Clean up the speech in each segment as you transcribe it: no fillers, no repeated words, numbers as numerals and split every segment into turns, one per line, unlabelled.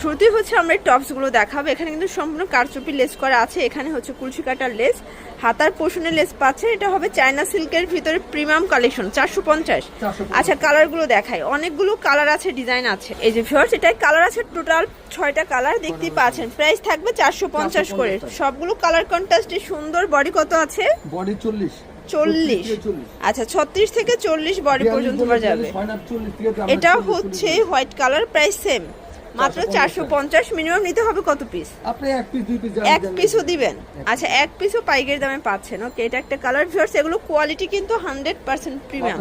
শুরুতেই হচ্ছে আমরা এই টপসগুলো দেখাবো। এখানে কিন্তু সম্পূর্ণ কারচুপি লেস করা আছে, এখানে হচ্ছে কুলসি কাটার লেস, হাতার পোষণে লেস পাচ্ছে। এটা হবে চায়না সিল্কের ভিতরে প্রিমিয়াম কালেকশন 450। আচ্ছা কালারগুলো দেখাই, অনেকগুলো কালার আছে, ডিজাইন আছে। এই যে ভিউয়ার্স এটাই কালার আছে, টোটাল 6টা কালার দেখতেই পাচ্ছেন। প্রাইস থাকবে 450 করে। সবগুলো কালার কন্ট্রাস্টে সুন্দর। বডি কত আছে?
বডি
40। আচ্ছা 36 থেকে 40 বডি পর্যন্ত যাবে। এটা হচ্ছে হোয়াইট কালার, প্রাইস সেম মাত্র 450। মিনিমাম নিতে হবে কত পিস?
আপনি এক পিস দুই পিস
এক পিসও দিবেন? আচ্ছা এক পিসও পাইকারি দামে পাচ্ছেন। ওকে, এটা একটা কালার ভিউয়ার্স, এগুলো কোয়ালিটি কিন্তু 100% প্রিমিয়াম।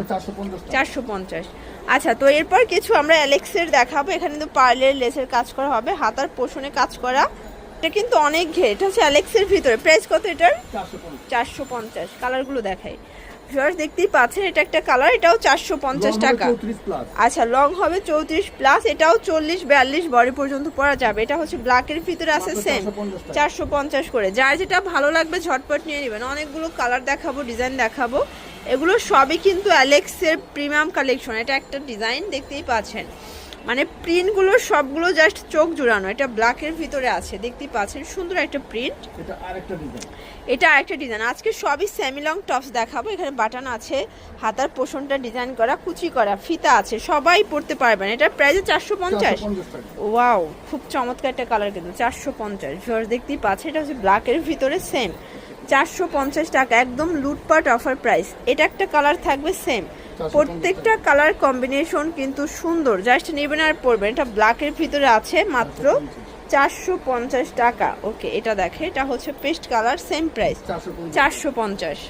450। আচ্ছা তো এরপর কিছু আমরা অ্যালেক্সের দেখাবো। এখানে কিন্তু পার্লের লেসের কাজ করা হবে, হাতার পোষণে কাজ করা। এটা কিন্তু অনেক ঘের। এটা হচ্ছে অ্যালেক্সের ভিতরে। প্রাইস কত এটার? 450। কালারগুলো দেখাই ভিউয়ার্স, দেখতেই পাচ্ছেন। এটা একটা কালার, এটাও 450 টাকা। আচ্ছা লং হবে 34 প্লাস, এটাও 40-42 বডি পর্যন্ত পরা যাবে। এটা হচ্ছে ব্ল্যাকের ভিতরে আছে, সেম 450 করে। যার যেটা ভালো লাগবে ঝটপট নিয়ে নেবেন। অনেকগুলো কালার দেখাবো, ডিজাইন দেখাবো। এগুলো সবই কিন্তু অ্যালেক্সের প্রিমিয়াম কালেকশন। এটা একটা ডিজাইন দেখতেই পাচ্ছেন, মানে প্রিন্টগুলো সবগুলো জাস্ট চোখ জুড়ানো। এটা ব্ল্যাকের ভিতরে আছে, দেখতেই পাচ্ছেন, সুন্দর একটা প্রিন্ট। এটা আরেকটা ডিজাইন। আজকে সবই সেমি লং টপস দেখাবো। এখানে বাটন আছে, হাতার পোষণটা ডিজাইন করা, কুচি করা, ফিতা আছে, সবাই পরতে পারবেন। এটা প্রাইস 450। ওয়াও, খুব চমৎকার একটা কালার কিন্তু 450। ভিউয়ার্স দেখতেই পাচ্ছেন, এটা হচ্ছে ব্ল্যাকের ভিতরে সেম 450 টাকা, একদম লুটপাট অফার প্রাইস। এটা একটা কালার থাকবে সেম, প্রত্যেকটা কালার কম্বিনেশন কিন্তু সুন্দর। জাস্ট নেবেন আর পরবেন। এটা ব্ল্যাকের ভিতরে আছে, মাত্র 450 টাকা। ওকে, এটা দেখে, এটা হচ্ছে পেস্ট কালার, সেম প্রাইস 450।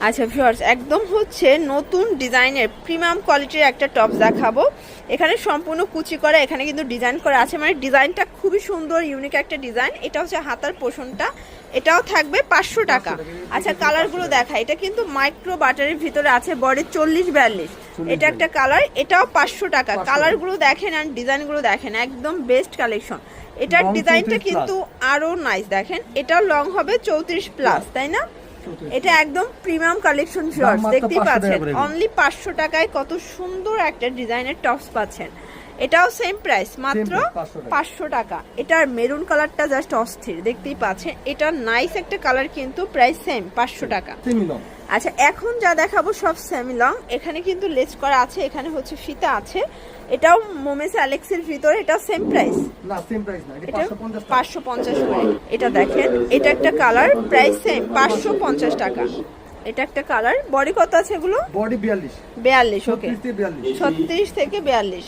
আচ্ছা ভিউয়ার্স, একদম হচ্ছে নতুন ডিজাইনের প্রিমিয়াম কোয়ালিটির একটা টপ দেখাবো। এখানে সম্পূর্ণ কুচি করা, এখানে কিন্তু ডিজাইন করা আছে, মানে ডিজাইনটা খুবই সুন্দর, ইউনিক একটা ডিজাইন। এটা হচ্ছে হাতার পোষণটা, এটাও থাকবে 500 টাকা। আচ্ছা কালারগুলো দেখা, এটা কিন্তু মাইক্রো বাটারের ভিতরে আছে, বডি 40-42। এটা একটা কালার, এটাও 500 টাকা। কালারগুলো দেখেন আর ডিজাইনগুলো দেখেন, একদম বেস্ট কালেকশন। এটার ডিজাইনটা কিন্তু আরো নাইস, দেখেন। এটাও লং হবে 34 প্লাস, তাই না? এটা একদম প্রিমিয়াম কালেকশন ভিউয়ার্স, দেখতেই পাচ্ছেন। অনলি 500 টাকায় কত সুন্দর একটা ডিজাইনের টপস পাচ্ছেন। এটাও সেম প্রাইস, মাত্র 500 টাকা। এটার মেরুন কালারটা জাস্ট অস্থির, দেখতেই পাচ্ছেন। এটা নাইস একটা কালার, কিন্তু প্রাইস সেম 500 টাকা। আচ্ছা এখন যা দেখাবো সব সেমি লং। এখানে কিন্তু লেস করা আছে, এখানে হচ্ছে ফিতা আছে। এটাও মোমেস অ্যালেক্সের ভিতরে, এটা সেম প্রাইস
না? সেম প্রাইস না, এটা
550 করে। এটা দেখেন, এটা একটা কালার, প্রাইস সেম 550 টাকা। এটা একটা কালার। বডি কত আছে এগুলো?
বডি
42। ওকে, 36 থেকে 42,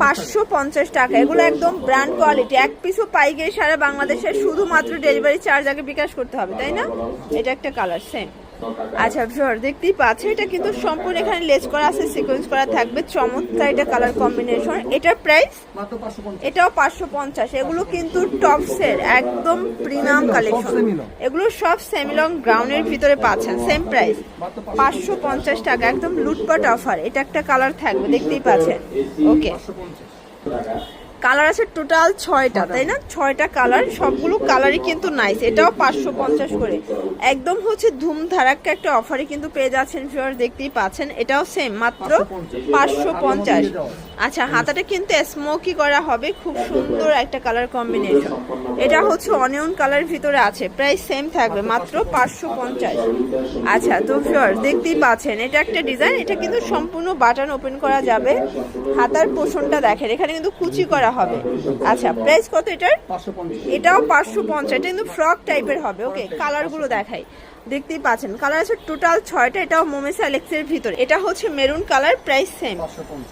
550 টাকা। এগুলো একদম ব্র্যান্ড কোয়ালিটি। এক পিসও পাইকারি সারা বাংলাদেশে, শুধুমাত্র ডেলিভারি চার্জ আগে বিকাশ করতে হবে, তাই না? এটা একটা কালার সেম। আচ্ছা ভিউয়ার দেখতেই পাচ্ছেন, এটা কিন্তু সম্পূর্ণ এখানে লেস করা আছে, সিকোয়েন্স করা থাকবে, চমৎকার এটা কালার কম্বিনেশন। এটার প্রাইস এটাও 550। এগুলো কিন্তু টপসের একদম প্রিমিয়াম কালেকশন। এগুলো সব সেমি লং গ্রাউন্ডের ভিতরে পাচ্ছেন, সেম প্রাইস 550 টাকা, একদম লুটপাট অফার। এটা একটা কালার থাকবে, দেখতেই পাচ্ছেন। ওকে, কালার আছে টোটাল 6টা, তাই না? 6টা কালার, সবগুলো কালারই কিন্তু নাইস। এটাও 550 করে, একদম হচ্ছে ধুমধারাক্কা একটা অফারে কিন্তু পেয়ে যাচ্ছেন ভিউয়ার, দেখতেই পাচ্ছেন। এটাও সেম, মাত্র 550। আচ্ছা হাতাটা কিন্তু স্মোকি করা হবে, খুব সুন্দর একটা কালার কম্বিনেশন। এটা হচ্ছে অনিয়ন কালার ভিতরে আছে, প্রাইস সেম থাকবে, মাত্র 550। আচ্ছা তো ভিউয়ার দেখতেই পাচ্ছেন, এটা একটা ডিজাইন। এটা কিন্তু সম্পূর্ণ বাটন ওপেন করা যাবে। হাতার পোষণটা দেখেন, এখানে কিন্তু কুচি করা হবে। আচ্ছা প্রাইস কত এটার? এটাও 550। এটা কিন্তু ফ্রক টাইপের হবে। ওকে, কালারগুলো দেখাই, দেখতেই পাচ্ছেন। কালার আছে টোটাল 6টা। এটাও মোমেস অ্যালেক্সের ভিতরে। এটা হচ্ছে মেরুন কালার, প্রাইস সেম।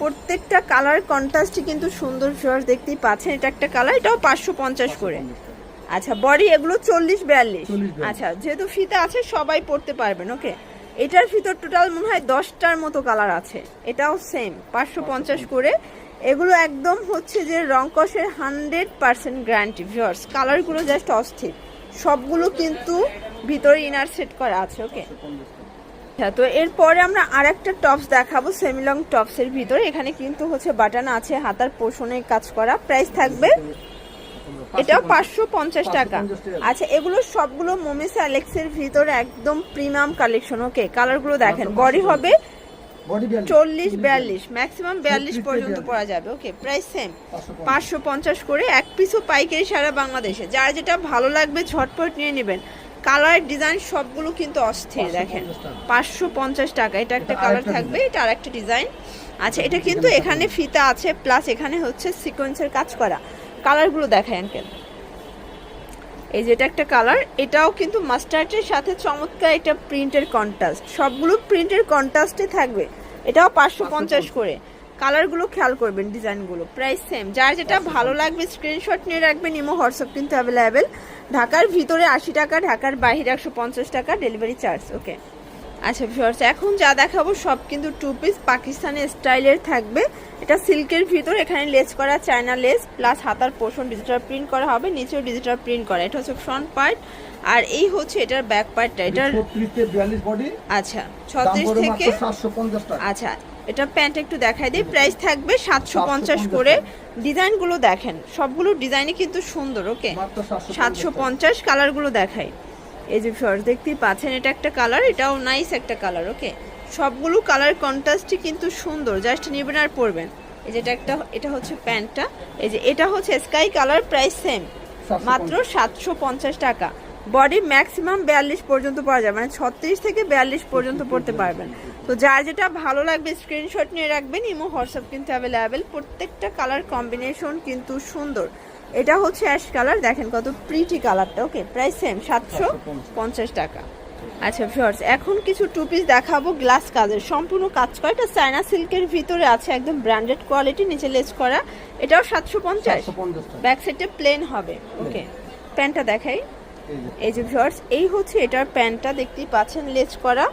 প্রত্যেকটা কালার কন্ট্রাস্টই কিন্তু সুন্দর ভিউয়ার্স, দেখতেই পাচ্ছেন। এটা একটা কালার, এটাও 550 করে। আচ্ছা বডি এগুলো 40-42। আচ্ছা যেহেতু ফিতা আছে সবাই পরতে পারবেন। ওকে, এটার ভিতর টোটাল মনে হয় 10টার মতো কালার আছে। এটাও সেম 550 করে। এগুলো একদম হচ্ছে যে রং কষের 100% গ্যারান্টি ভিউয়ার্স। কালারগুলো জাস্ট অস্থির, সবগুলো কিন্তু ভিতরে ইনার সেট করা আছে। ওকে, তো এরপরে আমরা আরেকটা টপস দেখাবো সেমি লং টপসের ভিতরে। এখানে কিন্তু হচ্ছে বাটন আছে, হাতার পোষণে কাজ করা। প্রাইস থাকবে এটাও 550 টাকা। আচ্ছা এগুলো সবগুলো মোমেস অ্যালেক্সের ভিতরে একদম প্রিমিয়াম কালেকশন। ওকে, কালারগুলো দেখেন। বডি হবে
বডি
40 42 ম্যাক্সিমাম 42
36
পর্যন্ত
42
পরা যাবে। ওকে, প্রাইস সেম
550
550 করে, এক পিসও পাইকারি সারা বাংলাদেশে। যার যেটা ভালো লাগবে ঝটপট নিয়ে নেবেন। কালার ডিজাইন সবগুলো কিন্তু অস্থির, দেখেন 550 টাকা। এটা একটা কালার থাকবে, এটা আর একটা ডিজাইন। আচ্ছা, এটা কিন্তু এখানে ফিতা আছে, প্লাস এখানে হচ্ছে সিকোয়েন্সের কাজ করা। কালারগুলো দেখায় আঙ্কেল। এই যে এটা একটা কালার, এটাও কিন্তু মাস্টার্ডের সাথে চমৎকার একটা প্রিন্টের কন্ট্রাস্ট, সবগুলো প্রিন্টের কন্ট্রাস্টে থাকবে। এটাও 550 করে। কালারগুলো খেয়াল করবেন, ডিজাইনগুলো প্রাইস সেম। যার যেটা ভালো লাগবে স্ক্রিনশট নিয়ে রাখবেন। ইমো হোয়াটসঅ্যাপ কিন্তু অ্যাভেলেবেল। ঢাকার ভিতরে 80 টাকা, ঢাকার বাইরে 150 টাকা ডেলিভারি চার্জ। ওকে, আচ্ছা ভিউয়ার্স, এখন যা দেখাবো সব কিন্তু 2 পিস পাকিস্তানি স্টাইলের থাকবে। এটা সিল্কের ভিতর, এখানে লেস করা চায়না লেস, প্লাস হাতার পোর্শন ডিজিটাল প্রিন্ট করা হবে, নিচেও ডিজিটাল প্রিন্ট করা। এটা হচ্ছে ফ্রন্ট পার্ট, আর এই হচ্ছে এটার ব্যাক পার্টটা। এটার
36 থেকে 42 বডি।
আচ্ছা, 36 থেকে
750 টাকা।
আচ্ছা, এটা প্যান্ট একটু দেখাই দিই। প্রাইস থাকবে 750 করে। ডিজাইনগুলো দেখেন, সবগুলো ডিজাইনই কিন্তু সুন্দর। ওকে,
মাত্র
750। কালারগুলো দেখাই। এই যে ফ্লোর দেখতেই পাচ্ছেন, এটা একটা কালার, এটাও নাইস একটা কালার। ওকে, সবগুলো কালার কন্ট্রাস্টই কিন্তু সুন্দর, জাস্ট নেবেন আর পরবেন। এই যে এটা হচ্ছে প্যান্টটা। এই যে এটা হচ্ছে স্কাই কালার, প্রাইস সেম মাত্র 750 টাকা। বডি ম্যাক্সিমাম 42 পর্যন্ত পরা যাবে, মানে 36 থেকে 42 পর্যন্ত পড়তে পারবেন। তো যার যেটা ভালো লাগবে স্ক্রিনশট নিয়ে রাখবেন। ইমো হোয়াটসঅ্যাপ কিন্তু অ্যাভেলেবেল। প্রত্যেকটা কালার কম্বিনেশন কিন্তু সুন্দর। এটা হচ্ছে অ্যাশ কালার, দেখেন কত প্রিটি কালারটা। ওকে, প্রাইস সেম 750 টাকা। আচ্ছা ভিউয়ার্স, এখন কিছু 2 পিস দেখাবো গ্লাস কাজের, সম্পূর্ণ কাজ করা। এটা চায়না সিল্কের ভিতরে আছে, একদম ব্র্যান্ডেড কোয়ালিটি, নিচে লেস করা। এটাও 750। ব্যাক সাইডে প্লেন হবে। ওকে, প্যান্টটা দেখাই। এই যে ভিউয়ার্স, এই হচ্ছে এটার প্যান্টটা, দেখতেই পাচ্ছেন লেস করা।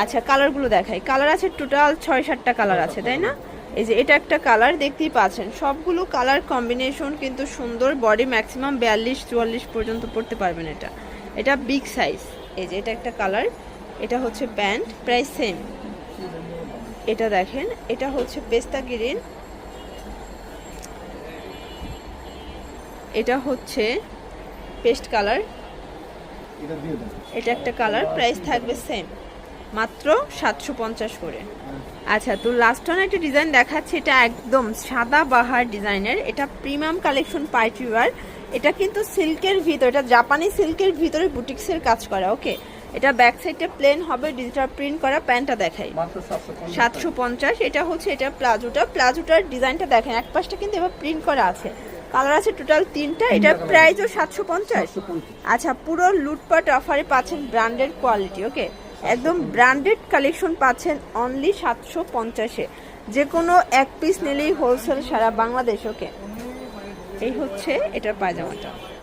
আচ্ছা, কালারগুলো দেখাই। কালার আছে টোটাল 6-7টা কালার আছে, তাই না? এই যে এটা একটা কালার, দেখতেই পাচ্ছেন সবগুলো কালার কম্বিনেশন কিন্তু সুন্দর। বডি ম্যাক্সিমাম 42-44 পর্যন্ত পড়তে পারবেন। এটা বিগ সাইজ। এই যে এটা একটা কালার, এটা হচ্ছে প্যান্ট, প্রাইস সেম। এটা দেখেন, এটা হচ্ছে পেস্তা গ্রিন, এটা হচ্ছে পেস্ট কালার, এটা একটা কালার, প্রাইস থাকবে সেম মাত্র 750 করে। আচ্ছা, তো লাস্ট ওয়ান একটা ডিজাইন দেখাচ্ছি, এটা একদম সাদা বাহার ডিজাইনের। এটা প্রিমিয়াম কালেকশন পার্টি ওয়্যার। এটা কিন্তু সিল্কের ভিতর, এটা জাপানি সিল্কের ভিতরে বুটিক্সের কাজ করা। ওকে, এটা ব্যাক সাইডে প্লেন হবে, ডিজিটাল প্রিন্ট করা। প্যান্টটা দেখাই, 750। এটা হচ্ছে এটা প্লাজোটার ডিজাইনটা দেখেন, এক পাশটা কিন্তু এবার প্রিন্ট করা আছে। কালার আছে টোটাল 3টা। এটার প্রাইসও 750। আচ্ছা, পুরো লুটপাট অফারে পাচ্ছেন ব্র্যান্ডেড কোয়ালিটি। ওকে, একদম ব্র্যান্ডেড কালেকশন পাচ্ছেন অনলি 750-এ। যে কোনো এক পিস নিলেই হোলসেল সারা বাংলাদেশ। ওকে, এই হচ্ছে এটার পায়জামাটা।